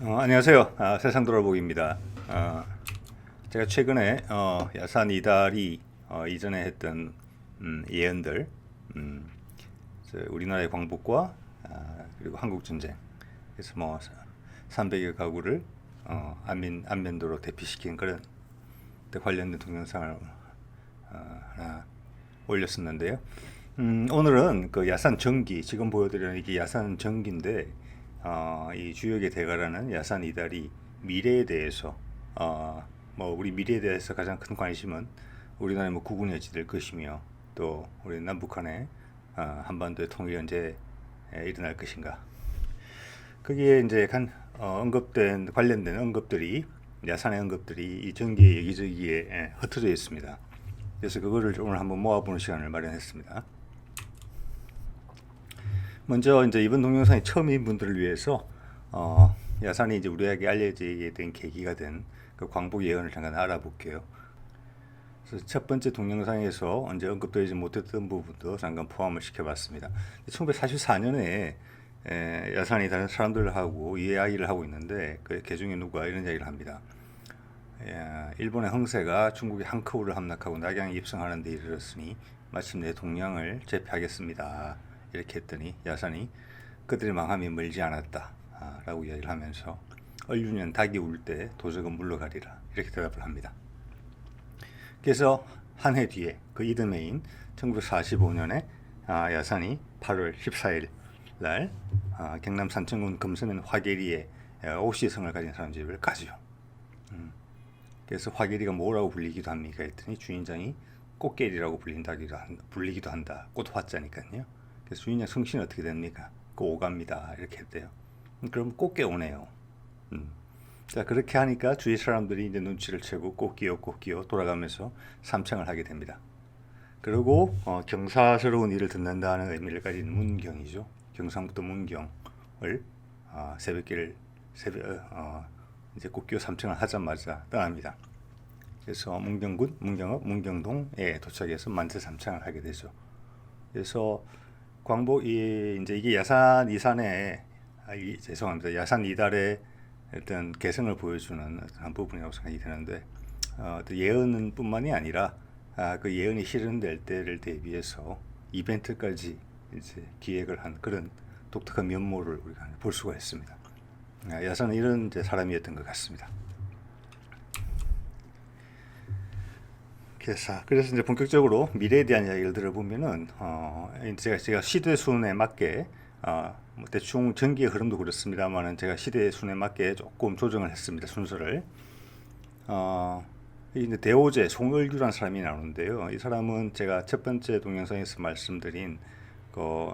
안녕하세요. 세상 돌아보기입니다. 제가 최근에 야산 이달이 이전에 했던 예언들, 음, 우리나라의 광복과 그리고 한국 전쟁, 그래서 뭐 300여 가구를 안면도로 대피시킨 그런 데 관련된 동영상을 하나 올렸었는데요. 오늘은 그 야산 전기, 지금 보여드리는 이게 야산 전기인데, 이 주역의 대가라는 야산 이달이 미래에 대해서, 뭐 우리 미래에 대해서 가장 큰 관심은 우리나라의 뭐 국운이 어찌 될 것이며, 또 우리 남북한의 한반도의 통일이 언제 일어날 것인가. 거기에 이제 언급된 관련된 언급들이, 야산의 언급들이 이 전기의 여기저기에 흩어져 있습니다. 그래서 그거를 오늘 한번 모아보는 시간을 마련했습니다. 먼저 이제 이번 동영상이 처음인 분들을 위해서 야산이 이제 우리에게 알려지게 된 계기가 된 그 광복 예언을 잠깐 알아볼게요. 그래서 첫 번째 동영상에서 언제 언급되지 못했던 부분도 잠깐 포함을 시켜봤습니다. 1944년에 야산이 다른 사람들하고 이 이야기를 하고 있는데 그 중에 누가 이런 이야기를 합니다. 일본의 흥세가 중국의 한커우를 함락하고 낙양에 입성하는 데 이르렀으니 마침내 동양을 제패하겠습니다. 이렇게 했더니 야산이 그들의 망함이 멀지 않았다 라고 이야기를 하면서 얼유년 닭이 울 때 도적은 물러가리라 이렇게 대답을 합니다. 그래서 한 해 뒤에 그 이듬해인 1945년에 야산이 8월 14일 날 경남 산청군 금서면 화계리에 오시성을 가진 사람 집을 가죠. 그래서 화계리가 뭐라고 불리기도 합니까 했더니 주인장이 꽃게리라고 불리기도 한다. 꽃 화자니까요. 그래서 주인장 성씨는 어떻게 됩니까? 그 오갑니다. 이렇게 했대요. 그럼 꽃게 오네요. 자, 그렇게 하니까 주위 사람들이 이제 눈치를 채고 꽃기요 돌아가면서 삼창을 하게 됩니다. 그리고 경사스러운 일을 듣는다는 의미를 가진 문경이죠. 경상북도 문경을 이제 꽃기요 삼창을 하자마자 떠납니다. 그래서 문경군, 문경동에 도착해서 만세 삼창을 하게 되죠. 그래서 이제 이게 야산 이산의 죄송합니다. 야산 이달의 어떤 개성을 보여주는 한 부분이라고 생각이 드는데 예언뿐만이 아니라 그 예언이 실현될 때를 대비해서 이벤트까지 이제 기획을 한 그런 독특한 면모를 우리가 볼 수가 있습니다. 야산은 이런 이제 사람이었던 것 같습니다. 그래서 이제 본격적으로 미래에 대한 이야기를 들어보면은 제가 시대 순에 맞게 뭐 대충 전기의 흐름도 그렇습니다만은 제가 시대 순에 맞게 조금 조정을 했습니다. 순서를. 이제 대오제 송을규라는 사람이 나오는데요. 이 사람은 제가 첫 번째 동영상에서 말씀드린 그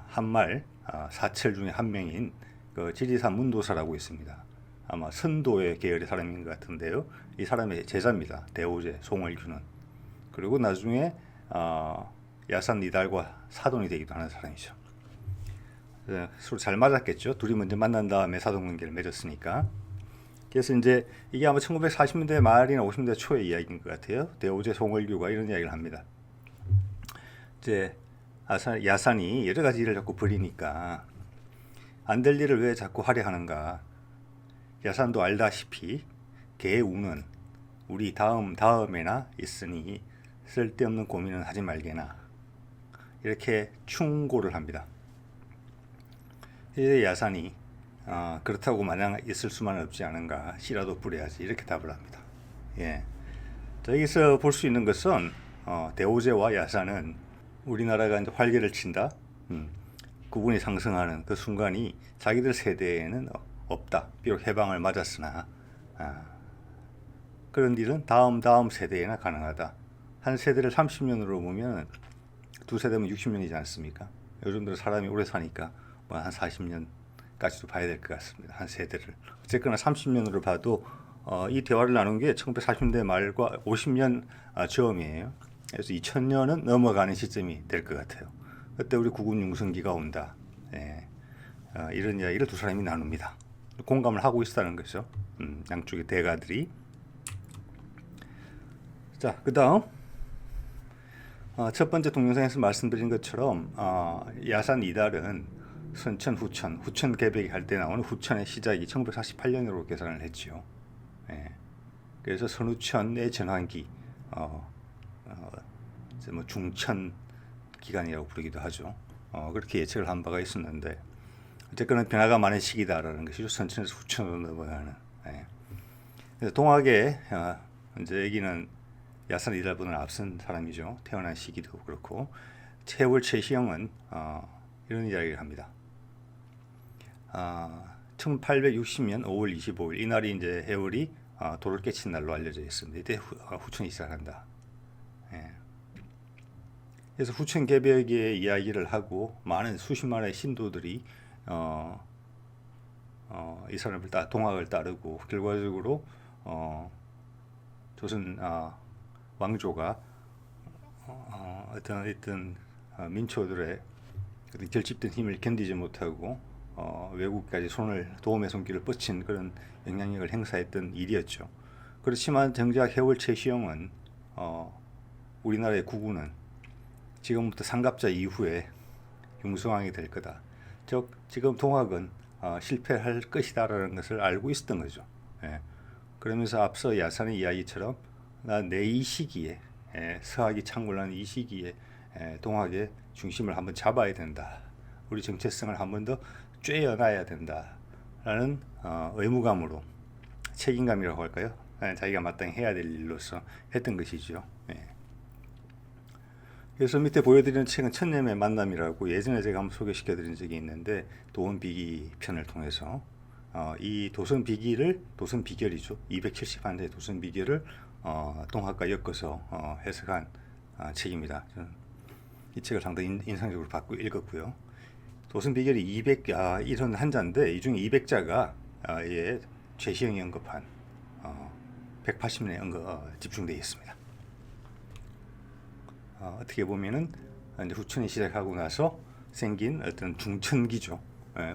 한말 사철 중에 한 명인 그 지리사 문도사라고 있습니다. 아마 선도의 계열의 사람인 것 같은데요. 이 사람의 제자입니다. 대오제 송을규는. 그리고 나중에 야산 이달과 사돈이 되기도 하는 사람이죠. 서로 잘 맞았겠죠. 둘이 먼저 만난 다음에 사돈 관계를 맺었으니까. 그래서 이제 이게 아마 1940년대 말이나 50년대 초의 이야기인 것 같아요. 대오제 송을규가 이런 이야기를 합니다. 이제 야산이 여러 가지 일을 자꾸 벌이니까 안 될 일을 왜 자꾸 하려 하는가. 야산도 알다시피 개우는 우리 다음에나 있으니 쓸데없는 고민은 하지 말게나 이렇게 충고를 합니다. 이제 야산이 그렇다고 마냥 있을 수만 없지 않은가 씨라도 뿌려야지 이렇게 답을 합니다. 예. 자, 여기서 볼 수 있는 것은 대오제와 야산은 우리나라가 이제 활개를 친다, 국운이 상승하는 그 순간이 자기들 세대에는 없다. 비록 해방을 맞았으나 그런 일은 다음 세대에나 가능하다. 한 세대를 30년으로 보면 두 세대면 60년이지 않습니까? 요즘 들어 사람이 오래 사니까 뭐 한 40년까지도 봐야 될 것 같습니다. 한 세대를. 어쨌거나 30년으로 봐도 이 대화를 나눈 게 1940년대 말과 50년 즈음이에요. 그래서 2000년은 넘어가는 시점이 될 것 같아요. 그때 우리 국운 융성기가 온다. 예. 이런 이야기를 두 사람이 나눕니다. 공감을 하고 있다는 거죠. 양쪽의 대가들이. 자, 그 다음 첫 번째 동영상에서 말씀드린 것처럼 야산 이달은 선천, 후천 개벽이 할 때 나오는 후천의 시작이 1948년으로 계산을 했지요. 예. 그래서 선후천의 전환기, 이제 뭐 중천 기간이라고 부르기도 하죠. 그렇게 예측을 한 바가 있었는데 어쨌거나 변화가 많은 시기다라는 것이죠. 선천에서 후천으로 넘어가는. 예. 그래서 동학의 이제 여기는 야산 이달보다는 앞선 사람이죠. 태어난 시기도 그렇고 해월 최시영은 이런 이야기를 합니다. 1860년 5월 25일 이날이 이제 해월이 돌을 깨친 날로 알려져 있습니다. 이때 후천이 시작한다. 예. 그래서 후천 개벽의 이야기를 하고 많은 수십만의 신도들이 이 사람을 동학을 따르고 결과적으로 조선 왕조가 어떤 민초들의 결집된 힘을 견디지 못하고 외국까지 도움의 손길을 뻗친 그런 영향력을 행사했던 일이었죠. 그렇지만 정작 해월 최시영은 우리나라의 국우는 지금부터 상갑자 이후에 융성왕이 될 거다. 즉 지금 동학은 실패할 것이다라는 것을 알고 있었던 거죠. 예. 그러면서 앞서 야산의 이야기처럼 내 이 시기에 서학이 창궐하는 이 시기에 동학의 중심을 한번 잡아야 된다. 우리 정체성을 한번 더 쬐어놔야 된다라는 의무감으로 책임감이라고 할까요? 자기가 마땅히 해야 될 일로서 했던 것이죠. 예. 그래서 밑에 보여드리는 책은 천년의 만남이라고 예전에 제가 한번 소개시켜드린 적이 있는데 도원비기 편을 통해서 이 도선비결이죠. 270한자의 도선비결을 동학과 엮어서 해석한 책입니다. 저는 이 책을 상당히 인상적으로 받고 읽었고요. 도선비결이 1원 한자인데 이 중에 200자가 최시영이 언급한 180년에 집중되어 있습니다. 어떻게 보면은 이제 후천이 시작하고 나서 생긴 어떤 중천기죠.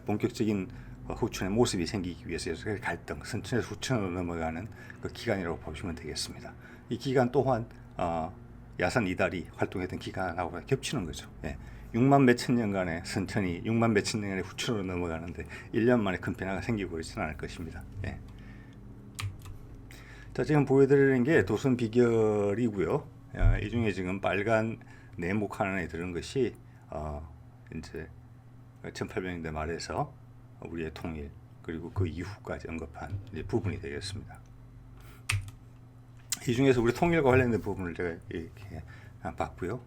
본격적인 후천의 모습이 생기기 위해서 갈등, 선천에서 후천으로 넘어가는 그 기간이라고 보시면 되겠습니다. 이 기간 또한 야산 이달이 활동했던 기간하고 겹치는 거죠. 6만 몇천 년간의 선천이 6만 몇천 년간의 후천으로 넘어가는데 1년 만에 큰 변화가 생기고 그러지는 않을 것입니다. 자, 지금 보여드리는 게 도선 비결이고요. 이 중에 지금 빨간 네모 칸에 들은 것이 이제 1800년대 말에서 우리의 통일 그리고 그 이후까지 언급한 부분이 되겠습니다. 이 중에서 우리 통일과 관련된 부분을 제가 이렇게 봤고요.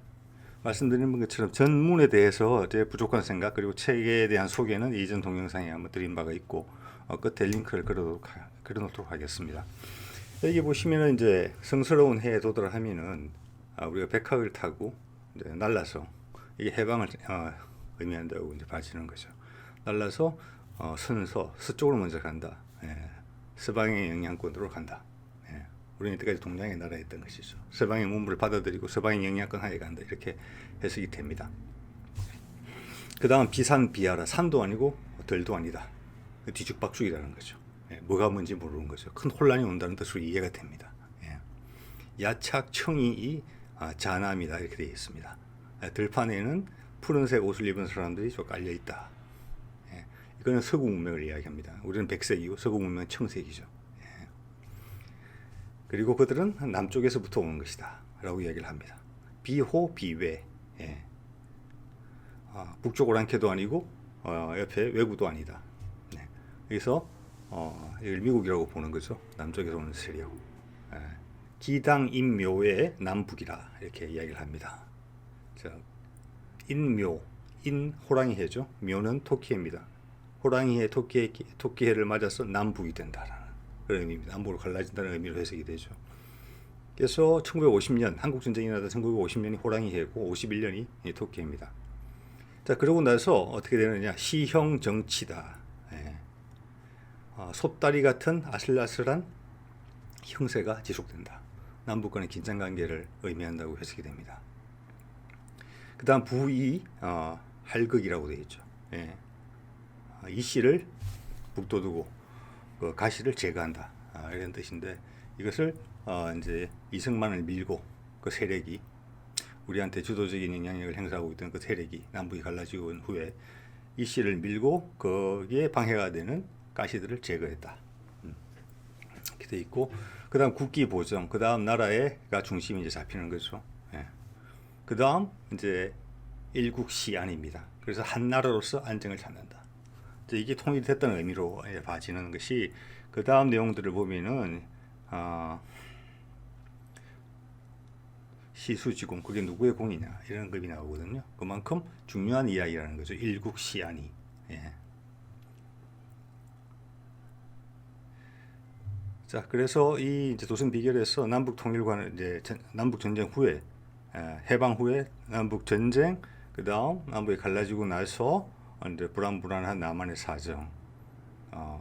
말씀드린 것처럼 전문에 대해서 제 부족한 생각 그리고 책에 대한 소개는 이전 동영상에 한번 드린 바가 있고 끝에 링크를 걸어놓도록 하겠습니다. 여기 보시면은 이제 성스러운 해에 도달하면은 우리가 백학을 타고 이제 날라서 이게 해방을 의미한다고 이제 봐지는 거죠. 날라서 서쪽으로 먼저 간다. 서방의 영향권으로 간다. 우리는 이때까지 동양의 나라였던 것이죠. 서방의 문물을 받아들이고 서방의 영향권 하에 간다. 이렇게 해석이 됩니다. 그 다음 비산비하라. 산도 아니고 들도 아니다. 뒤죽박죽이라는 거죠. 뭐가 뭔지 모르는 거죠. 큰 혼란이 온다는 뜻으로 이해가 됩니다. 야착청이 자남이다 이렇게 되어 있습니다. 들판에는 푸른색 옷을 입은 사람들이 쭉 깔려 있다. 이거는 서구 문명을 이야기합니다. 우리는 백색이고 서구 문명은 청색이죠. 그리고 그들은 남쪽에서부터 오는 것이다 라고 이야기를 합니다. 비호 비외. 북쪽 오랑캐도 아니고 옆에 외구도 아니다. 여기서 이걸 미국이라고 보는 거죠. 남쪽에서 오는 세력. 기당 인묘의 남북이라 이렇게 이야기를 합니다. 자, 인묘, 인 호랑이 해죠. 묘는 토끼해입니다. 호랑이해 토끼해를 맞아서 남북이 된다라는 그런 의미입니다. 남북으로 갈라진다는 의미로 해석이 되죠. 그래서 1950년 한국 전쟁이 나던 1950년이 호랑이해고 51년이 토끼해입니다. 자, 그러고 나서 어떻게 되느냐? 시형 정치다. 솥다리 같은 아슬아슬한 형세가 지속된다. 남북 간의 긴장 관계를 의미한다고 해석이 됩니다. 그 다음 부이 할극이라고 되어 있죠. 이씨를 북돋우고 그 가시를 제거한다. 이런 뜻인데 이것을 이제 이승만을 밀고 그 세력이 우리한테 주도적인 영향력을 행사하고 있던 그 세력이 남북이 갈라지고 온 후에 이 씨를 밀고 거기에 방해가 되는 가시들을 제거했다. 이렇게 돼 있고, 그다음 국기 보정, 그다음 나라가 중심이 이제 잡히는 거죠. 예. 그다음 이제 일국시안입니다. 그래서 한 나라로서 안정을 찾는다. 이제 이게 통일이 됐다는 의미로 봐지는 것이, 그다음 내용들을 보면은 시수지공, 그게 누구의 공이냐 이런 급이 나오거든요. 그만큼 중요한 이야기라는 거죠. 일국시안이. 예. 자, 그래서 이 이제 도성 비결에서 남북 통일과는 이제 남북 전쟁 후에, 해방 후에 남북 전쟁, 그 다음 남북이 갈라지고 나서 이제 불안한 남한의 사정,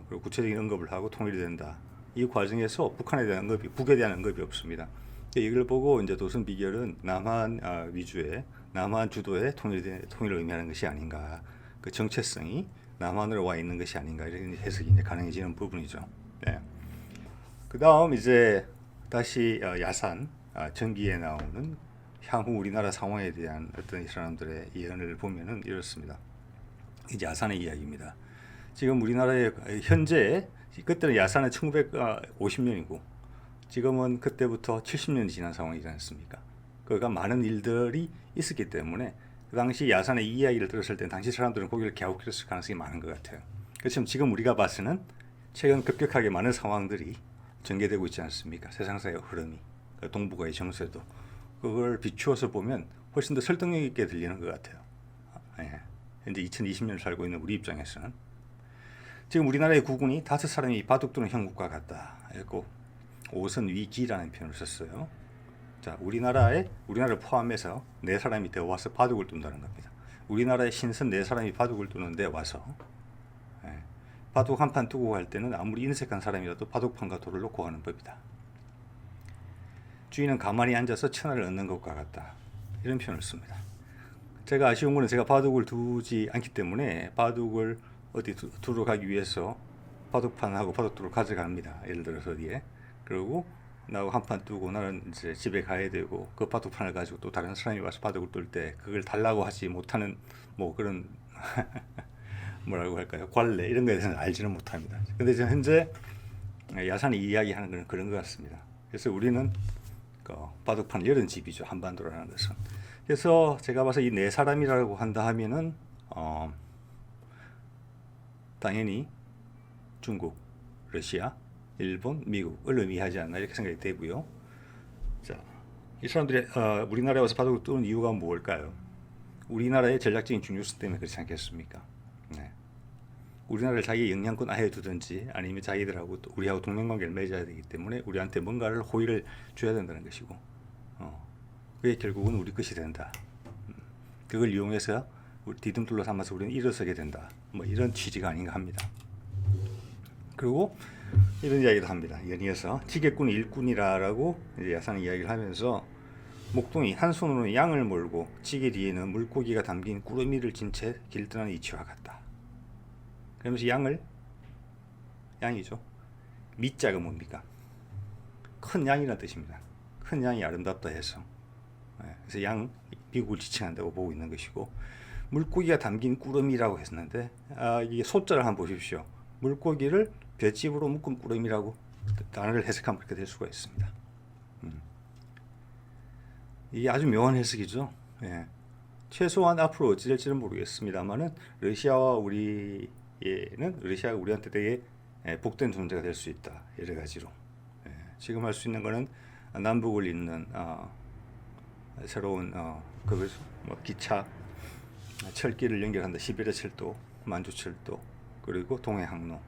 그리고 구체적인 언급을 하고 통일이 된다. 이 과정에서 북한에 대한 언급이, 북에 대한 언급이 없습니다. 이걸 보고 이제 도성 비결은 남한 위주의, 남한 주도의 통일을 의미하는 것이 아닌가, 그 정체성이 남한으로 와 있는 것이 아닌가, 이런 해석이 이제 가능해지는 부분이죠. 네. 그 다음 이제 다시 야산 전기에 나오는 향후 우리나라 상황에 대한 어떤 이 사람들의 예언을 보면은 이렇습니다. 이제 야산의 이야기입니다. 지금 우리나라의 현재, 그때는 야산은 1950년이고 지금은 그때부터 70년이 지난 상황이지 않습니까? 그러니까 많은 일들이 있었기 때문에 그 당시 야산의 이 이야기를 들었을 때 당시 사람들은 고개를 갸웃거렸을 가능성이 많은 것 같아요. 그렇지만 지금 우리가 봐서는 최근 급격하게 많은 상황들이 전개되고 있지 않습니까? 세상사의 흐름이, 동북아의 정세도, 그걸 비추어서 보면 훨씬 더 설득력 있게 들리는 것 같아요. 예. 현재 2020년을 살고 있는 우리 입장에서는 지금 우리나라의 국군이 5사람이 바둑 두는 형국과 같다 했고, 오선위기라는 표현을 썼어요. 자, 우리나라를 포함해서 4사람이 더 와서 바둑을 둔다는 겁니다. 우리나라의 신선 4사람이 바둑을 두는데 와서, 바둑 한 판 두고 갈 때는 아무리 인색한 사람이라도 바둑판과 돌을 놓고 하는 법이다. 주인은 가만히 앉아서 천하를 얻는 것과 같다. 이런 표현을 씁니다. 제가 아쉬운 거는 제가 바둑을 두지 않기 때문에 바둑을 어디 두러 가기 위해서 바둑판하고 바둑돌을 가져갑니다. 예를 들어서 어디에. 그리고 나하고 한 판 두고 나는 이제 집에 가야 되고, 그 바둑판을 가지고 또 다른 사람이 와서 바둑을 둘 때 그걸 달라고 하지 못하는 뭐 그런 뭐라고 할까요? 관례 이런 거에 대해서는 알지는 못합니다. 근데 지금 현재 야산이 이야기하는 건 그런 것 같습니다. 그래서 우리는 그 바둑판 열은 집이죠. 한반도라는 것은. 그래서 제가 봐서 이 4사람이라고 한다 하면은 당연히 중국, 러시아, 일본, 미국을 의미하지 않나 이렇게 생각이 되고요. 자, 이 사람들이 우리나라에 와서 바둑을 두는 이유가 뭘까요? 우리나라의 전략적인 중요성 때문에 그렇지 않겠습니까? 네. 우리나라를 자기의 영향권 아예 두든지 아니면 자기들하고 우리하고 동맹관계를 맺어야 되기 때문에 우리한테 뭔가를 호의를 줘야 된다는 것이고, 그게 결국은 우리 것이 된다. 그걸 이용해서 디딤돌로 삼아서 우리는 일어서게 된다. 뭐 이런 취지가 아닌가 합니다. 그리고 이런 이야기도 합니다. 연이어서 지게꾼이 일꾼이라고 이제 야산의 이야기를 하면서, 목동이 한 손으로 양을 몰고 지게 뒤에는 물고기가 담긴 꾸러미를 진 채 길떠나는 이치와 같다. 그러면서 양이죠. 미자가 뭡니까? 큰 양이라는 뜻입니다. 큰 양이 아름답다 해서. 그래서 미국을 지칭한다고 보고 있는 것이고, 물고기가 담긴 꾸러미라고 했는데, 이게 소자를 한번 보십시오. 물고기를 볏짚으로 묶은 꾸러미라고 단어를 해석하면 그렇게 될 수가 있습니다. 이게 아주 묘한 해석이죠. 예. 최소한 앞으로 어찌 될지는 모르겠습니다만은 러시아가 우리한테 되게 복된 존재가 될 수 있다. 여러 가지로. 지금 할 수 있는 거는 남북을 잇는 새로운 기차, 철길을 연결한다. 시베리아 철도, 만주 철도, 그리고 동해 항로,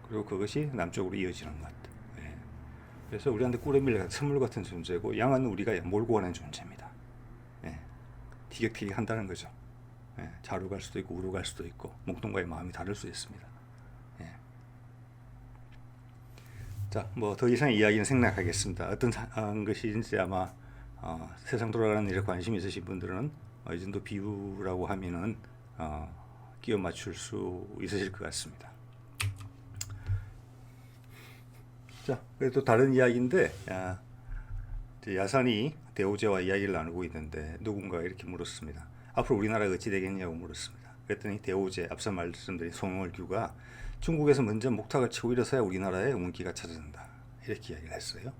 그리고 그것이 남쪽으로 이어지는 것. 그래서 우리한테 꾸러미를 선물 같은 존재고, 양은 우리가 몰고 가는 존재입니다. 티격태격 한다는 거죠. 좌로 갈 수도 있고 우로 갈 수도 있고, 목동과의 마음이 다를 수 있습니다. 자, 뭐 더 이상의 이야기는 생략하겠습니다. 어떤 것인지 아마 세상 돌아가는 일에 관심이 있으신 분들은 이 정도 비유라고 하면은 끼워 맞출 수 있으실 것 같습니다. 자, 그래도 다른 이야기인데, 야산이 대우제와 이야기를 나누고 있는데 누군가가 이렇게 물었습니다. 앞으로 우리나라가 어찌 되겠냐고 물었습니다. 그랬더니 대오제 앞서 말씀드린 송영길교가 중국에서 먼저 목탁을 치고 일어서야 우리나라의 운기가 찾아진다. 이렇게 이야기를 했어요.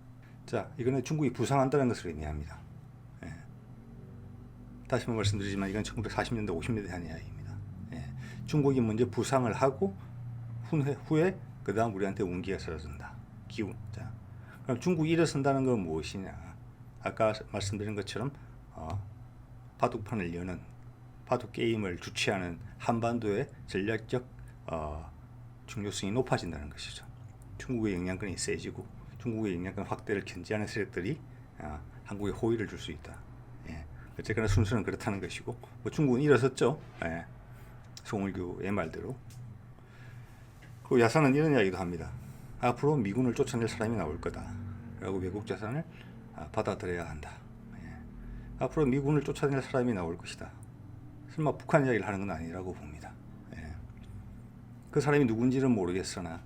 자, 이거는 중국이 부상한다는 것을 의미합니다. 예. 다시 한번 말씀드리지만 이건 1940년대, 50년대 한 이야기입니다. 예. 중국이 먼저 부상을 하고 후에 그 다음 우리한테 운기가 찾아진다. 기운. 자, 그럼 중국이 일어선다는 건 무엇이냐? 아까 말씀드린 것처럼 바둑판을 여는 바둑 게임을 주최하는 한반도의 전략적 중요성이 높아진다는 것이죠. 중국의 영향권이 세지고 중국의 영향권 확대를 견제하는 세력들이 한국에 호의를 줄 수 있다. 예. 어쨌거나 순서는 그렇다는 것이고 뭐 중국은 일어섰죠. 예. 송일교의 말대로. 그리고 야산은 이런 이야기도 합니다. 앞으로 미군을 쫓아낼 사람이 나올 거다. 라고 외국 자산을 받아들여야 한다. 예. 앞으로 미군을 쫓아낼 사람이 나올 것이다. 설마 북한 이야기를 하는 건 아니라고 봅니다. 예. 그 사람이 누군지는 모르겠으나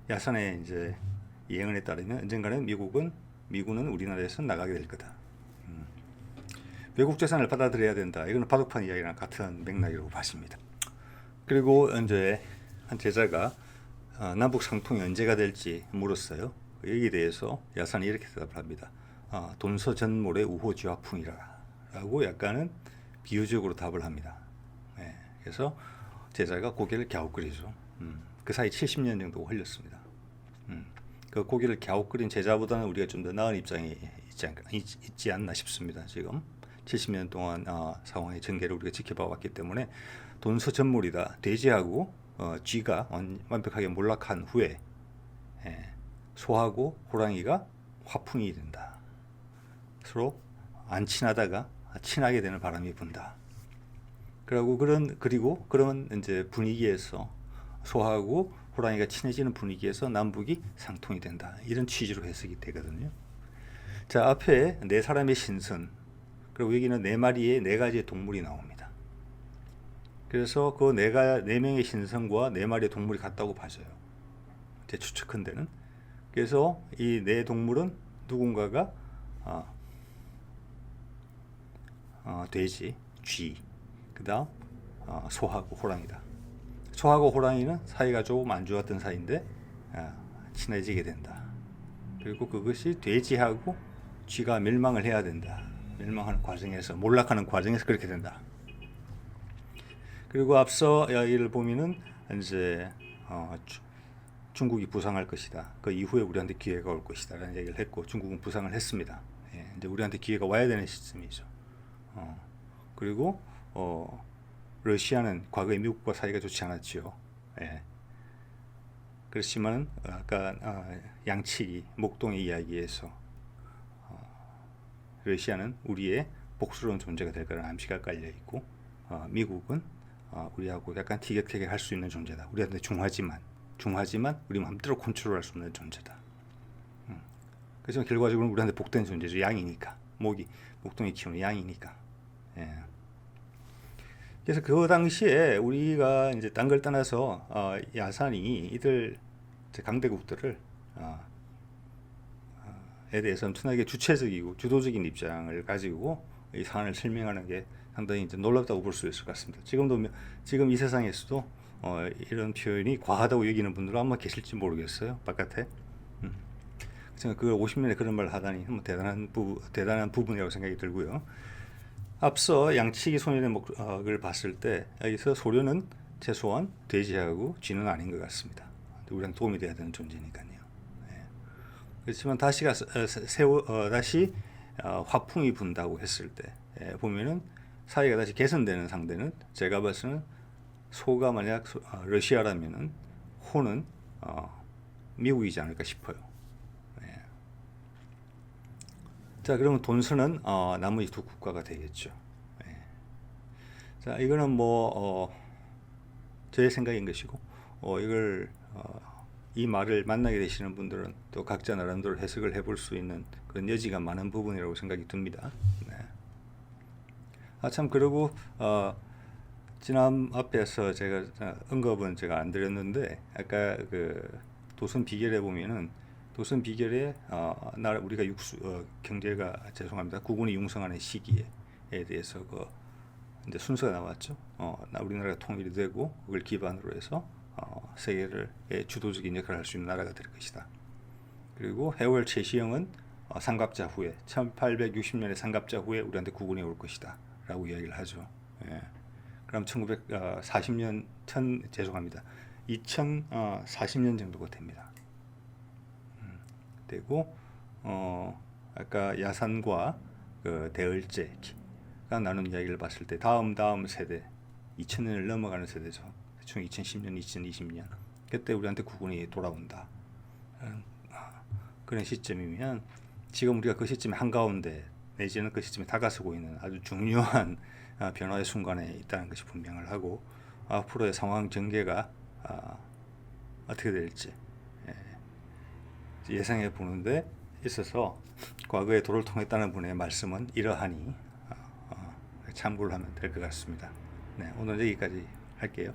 야산의 이제 예언에 따르면 언젠가는 미군은 우리나라에서 나가게 될 거다. 외국 재산을 받아들여야 된다. 이거는 바둑판 이야기랑 같은 맥락이라고 봐집니다. 그리고 이제 한 제자가 남북 상통이 언제가 될지 물었어요. 여기에 대해서 야산이 이렇게 대답을 합니다. 돈서전몰의 우호지화풍이라 라고 약간은 비유적으로 답을 합니다. 네, 그래서 제자가 고개를 갸웃거리죠. 그 사이 70년 정도가 흘렸습니다. 그 고개를 갸웃거린 제자보다는 우리가 좀 더 나은 입장에 있지 않나 싶습니다. 지금 70년 동안 상황의 전개를 우리가 지켜봐 왔기 때문에 돈서전몰이다. 돼지하고 쥐가 완벽하게 몰락한 후에 소하고 호랑이가 화풍이 된다. 서로 안 친하다가 친하게 되는 바람이 분다. 그리고 그런 이제 분위기에서 소하고 호랑이가 친해지는 분위기에서 남북이 상통이 된다. 이런 취지로 해석이 되거든요. 자, 앞에 네 사람의 신선, 그리고 여기는 네 마리의 네 가지의 동물이 나옵니다. 그래서 그 네 명의 신선과 네 마리의 동물이 같다고 봐져요. 제 추측컨대는. 그래서 이 네 동물은 누군가가 돼지, 쥐, 그 다음 소하고 호랑이다. 소하고 호랑이는 사이가 조금 안 좋았던 사이인데 친해지게 된다. 그리고 그것이 돼지하고 쥐가 멸망을 해야 된다. 멸망하는 과정에서, 몰락하는 과정에서 그렇게 된다. 그리고 앞서 이야기를 보면은 이제 중국이 부상할 것이다. 그 이후에 우리한테 기회가 올 것이다. 라는 얘기를 했고, 중국은 부상을 했습니다. 예, 이제 우리한테 기회가 와야 되는 시점이죠. 그리고 러시아는 과거에 미국과 사이가 좋지 않았죠. 예. 그렇지만 아까 양치기 목동의 이야기에서 러시아는 우리의 복수로운 존재가 될 거라는 암시가 깔려 있고, 미국은 우리하고 약간 티격태격 할 수 있는 존재다. 우리한테 중하지만 우리 마음대로 컨트롤할 수 없는 존재다. 그래서 결과적으로 우리한테 복된 존재죠. 양이니까. 목동이 키우는 양이니까. 예. 그래서 그 당시에 우리가 이제 딴 걸 떠나서 야산이 이들 강대국들을 에 대해서 엄청나게 주체적이고 주도적인 입장을 가지고 이 사안을 설명하는 게 상당히 이제 놀랍다고 볼 수 있을 것 같습니다. 지금 이 세상에서도 이런 표현이 과하다고 여기는 분들은 아마 계실지 모르겠어요. 바깥에. 그래서 그 50년에 그런 말을 하다니 대단한 부분이라고 생각이 들고요. 앞서 양치기 소년의 목을 봤을 때 여기서 소련은 최소한 돼지하고 쥐는 아닌 것 같습니다. 우리한테 도움이 돼야 되는 존재니까요. 네. 그렇지만 다시 화풍이 분다고 했을 때 보면은 사이가 다시 개선되는 상대는 제가 봐서는 소가 만약 러시아라면은 호는 미국이지 않을까 싶어요. 네. 자, 그러면 돈선은 나머지 두 국가가 되겠죠. 네. 자, 이거는 제 생각인 것이고, 이걸 이 말을 만나게 되시는 분들은 또 각자 나름대로 해석을 해볼 수 있는 그런 여지가 많은 부분이라고 생각이 듭니다. 네. 참, 그리고 지난 앞에서 제가 언급은 제가 안 드렸는데, 아까 그 도선 비결에 보면은 도선 비결에 우리가 경제가 국군이 융성하는 시기에 대해서 이제 순서가 나왔죠. 우리나라가 통일이 되고 그걸 기반으로 해서 세계를 주도적인 역할을 할 수 있는 나라가 될 것이다. 그리고 해월 최시영은 상갑자 후에 1860년에 상갑자 후에 우리한테 국운이 올 것이다 라고 이야기를 하죠. 예. 그럼 1940년 죄송합니다. 2040년 정도가 됩니다. 되고 아까 야산과 그 대을제가 나눈 이야기를 봤을 때 다음 세대 2000년을 넘어가는 세대죠. 대충 2010년, 2020년 그때 우리한테 국운이 돌아온다. 그런 시점이면 지금 우리가 그 시점에 한가운데 내지는 그 시점에 다가서고 있는 아주 중요한 변화의 순간에 있다는 것이 분명을 하고 앞으로의 상황 전개가 어떻게 될지 예상해 보는데 있어서 과거에 도를 통했다는 분의 말씀은 이러하니 참고를 하면 될 것 같습니다. 네, 오늘 여기까지 할게요.